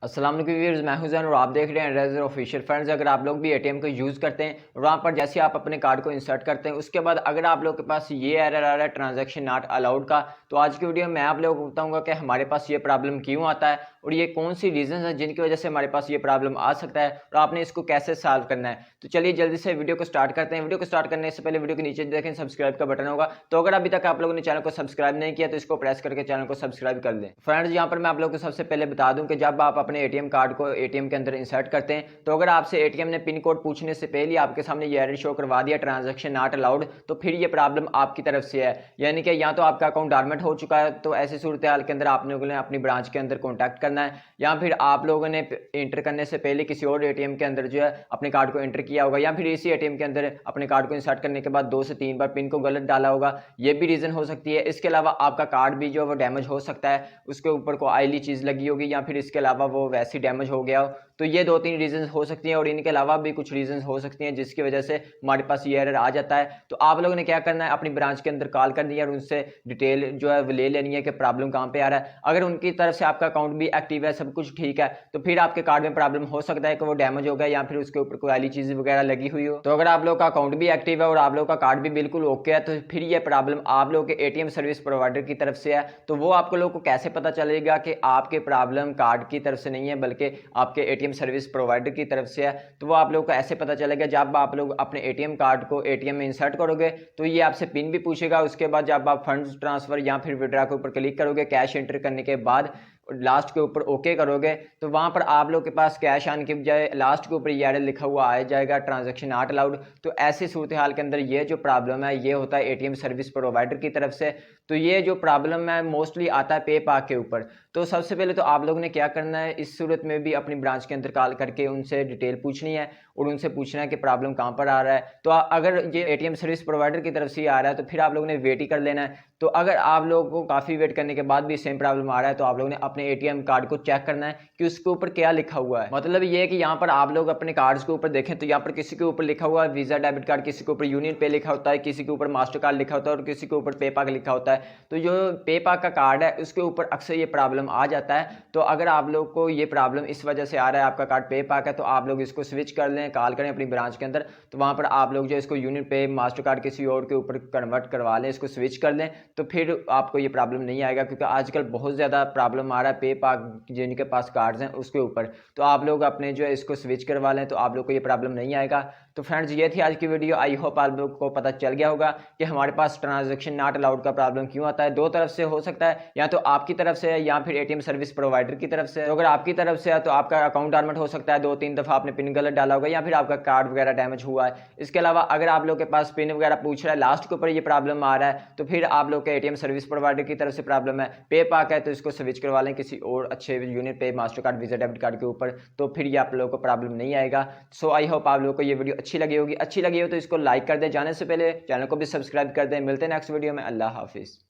अस्सलाम वालेकुम व्यूअर्स, मैं हूं ज़ैन और आप देख रहे हैं रेज़र ऑफिशियल। फ्रेंड्स, अगर आप लोग भी एटीएम को यूज़ करते हैं और वहाँ पर जैसे आप अपने कार्ड को इंसर्ट करते हैं उसके बाद अगर आप लोग के पास ये एरर आ रहा है ट्रांजैक्शन नॉट अलाउड का, तो आज की वीडियो में मैं आप लोगों को बताऊंगा कि हमारे पास ये प्रॉब्लम क्यों आता है और ये कौन सी रीजन है जिनकी वजह से हमारे पास ये प्रॉब्लम आ सकता है और आपने इसको कैसे सॉल्व करना है। तो चलिए जल्दी से वीडियो को स्टार्ट करते हैं। वीडियो को स्टार्ट करने से पहले वीडियो के नीचे देखें सब्सक्राइब का बटन होगा, तो अगर अभी तक आप लोगों ने चैनल को सब्सक्राइब नहीं किया तो इसको प्रेस करके चैनल को सब्सक्राइब कर लें। फ्रेंड्स, यहाँ पर मैं आप लोगों को सबसे पहले बता दूं कि जब आप अपने एटीएम कार्ड को एटीएम के अंदर इंसर्ट करते हैं तो अगर आपसे एटीएम ने पिन कोड पूछने से पहले आपके सामने ये एरर शो करवा दिया ट्रांजैक्शन नॉट अलाउड, तो फिर ये प्रॉब्लम आपकी तरफ से है, यानी कि या तो आपका अकाउंट डॉर्मेंट हो चुका है। तो ऐसी सूरत हाल के अंदर आप लोगों ने अपनी ब्रांच के अंदर कॉन्टैक्ट करना है, या फिर आप लोगों ने एंटर करने से पहले किसी और एटीएम के अंदर जो है अपने कार्ड को एंटर किया होगा, या फिर इसी एटीएम के अंदर अपने कार्ड को इंसर्ट करने के बाद 2 से 3 बार पिन को गलत डाला होगा। ये भी रीजन हो सकती है। इसके अलावा आपका कार्ड भी जो है वो डैमेज हो सकता है, उसके ऊपर कोई ऑयली चीज लगी होगी, या फिर इसके अलावा वो वैसे ही डैमेज हो गया हो। तो ये 2-3 रीजन हो सकती हैं और इनके अलावा भी कुछ रीजन हो सकती हैं जिसकी वजह से हमारे पास ये एरर आ जाता है। तो आप लोगों ने क्या करना है, अपनी ब्रांच के अंदर कॉल करनी है और उनसे डिटेल जो है वो ले लेनी है कि प्रॉब्लम कहाँ पे आ रहा है। अगर उनकी तरफ से आपका अकाउंट भी एक्टिव है, सब कुछ ठीक है, तो फिर आपके कार्ड में प्रॉब्लम हो सकता है कि वो डैमेज हो गया या फिर उसके ऊपर कोई वाली चीज वगैरह लगी हुई हो। तो अगर आप लोग का अकाउंट भी एक्टिव है और आप लोग का कार्ड भी बिल्कुल ओके है, तो फिर ये प्रॉब्लम आप लोग के एटीएम सर्विस प्रोवाइडर की तरफ से है। तो वो आपको लोग को कैसे पता चलेगा कि आपके प्रॉब्लम कार्ड की तरफ से नहीं है बल्कि आपके एटीएम सर्विस प्रोवाइडर की तरफ से है? तो वो आप लोग को ऐसे पता चलेगा जब आप लोग अपने एटीएम कार्ड को एटीएम में इंसर्ट करोगे तो ये आपसे पिन भी पूछेगा। उसके बाद जब आप फंड्स ट्रांसफर या फिर विड्रॉ के ऊपर क्लिक करोगे, कैश एंटर करने के बाद लास्ट के ऊपर ओके करोगे, तो वहां पर आप लोग के पास कैश आने के बजाय लास्ट के ऊपर ये एरर लिखा हुआ आ जाएगा ट्रांजैक्शन नॉट अलाउड। तो ऐसी सूरत हाल के अंदर ये जो प्रॉब्लम है ये होता है एटीएम सर्विस प्रोवाइडर की तरफ से। तो ये जो प्रॉब्लम है मोस्टली आता है पेपाल के ऊपर। तो सबसे पहले तो आप लोगों ने क्या करना है, इस सूरत में भी अपनी ब्रांच के अंदर कॉल करके उनसे डिटेल पूछनी है और उनसे पूछना है कि प्रॉब्लम कहाँ पर आ रहा है। तो अगर ये एटीएम सर्विस प्रोवाइडर की तरफ से आ रहा है तो फिर आप लोगों ने वेट ही कर लेना है। तो अगर आप लोगों को काफ़ी वेट करने के बाद भी सेम प्रॉब्लम आ रहा है तो आप लोगों ने अपने एटीएम कार्ड को चेक करना है कि उसके ऊपर क्या लिखा हुआ है। मतलब ये है कि यहाँ पर आप लोग अपने कार्ड्स के ऊपर देखें तो यहाँ पर किसी के ऊपर लिखा हुआ है वीज़ा डेबिट कार्ड, किसी के ऊपर यूनियन पे लिखा होता है, किसी के ऊपर मास्टर कार्ड लिखा होता है और किसी के ऊपर पेपाल लिखा होता है। तो जो पेपाल का कार्ड है उसके ऊपर अक्सर ये प्रॉब्लम आ जाता है। तो अगर आप लोग को ये प्रॉब्लम इस वजह से आ रहा है, आपका कार्ड पेपाल है, तो आप लोग इसको स्विच कर लें, कॉल करें अपनी ब्रांच के अंदर। तो वहाँ पर आप लोग जो इसको यूनियन पे मास्टर कार्ड किसी और के ऊपर कन्वर्ट करवा लें, इसको स्विच कर लें, तो फिर आपको ये प्रॉब्लम नहीं आएगा। क्योंकि आजकल बहुत ज़्यादा प्रॉब्लम आ रहा है पेपाल जिनके पास कार्ड्स हैं उसके ऊपर। तो आप लोग अपने जो है इसको स्विच करवा लें तो आप लोग को ये प्रॉब्लम नहीं आएगा। तो फ्रेंड्स, ये थी आज की वीडियो। आई होप आप लोग को पता चल गया होगा कि हमारे पास ट्रांजैक्शन नॉट अलाउड का प्रॉब्लम क्यों आता है। दो तरफ से हो सकता है, या तो आपकी तरफ से है या फिर एटीएम सर्विस प्रोवाइडर की तरफ से। तो अगर आपकी तरफ से है तो आपका अकाउंट डॉर्मेंट हो सकता है, 2-3 दफ़ा आपने पिन गलत डाला होगा, या फिर आपका कार्ड वगैरह डैमेज हुआ है। इसके अलावा अगर आप लोग के पास पिन वगैरह पूछ रहा है, लास्ट के ऊपर ये प्रॉब्लम आ रहा है, तो फिर आप लोग के एटीएम सर्विस प्रोवाइडर की तरफ से प्रॉब्लम है। पेपाल है तो इसको स्विच करवा लें किसी और अच्छे यूनियन पे master card visa debit card के ऊपर, तो फिर ये आप लोगों को प्रॉब्लम नहीं आएगा। सो आई होप आप लोगों को ये वीडियो अच्छी लगी होगी। अच्छी लगी हो तो इसको लाइक कर दें, जाने से पहले चैनल को भी सब्सक्राइब कर दें। मिलते हैं नेक्स्ट वीडियो में। अल्लाह हाफिज़।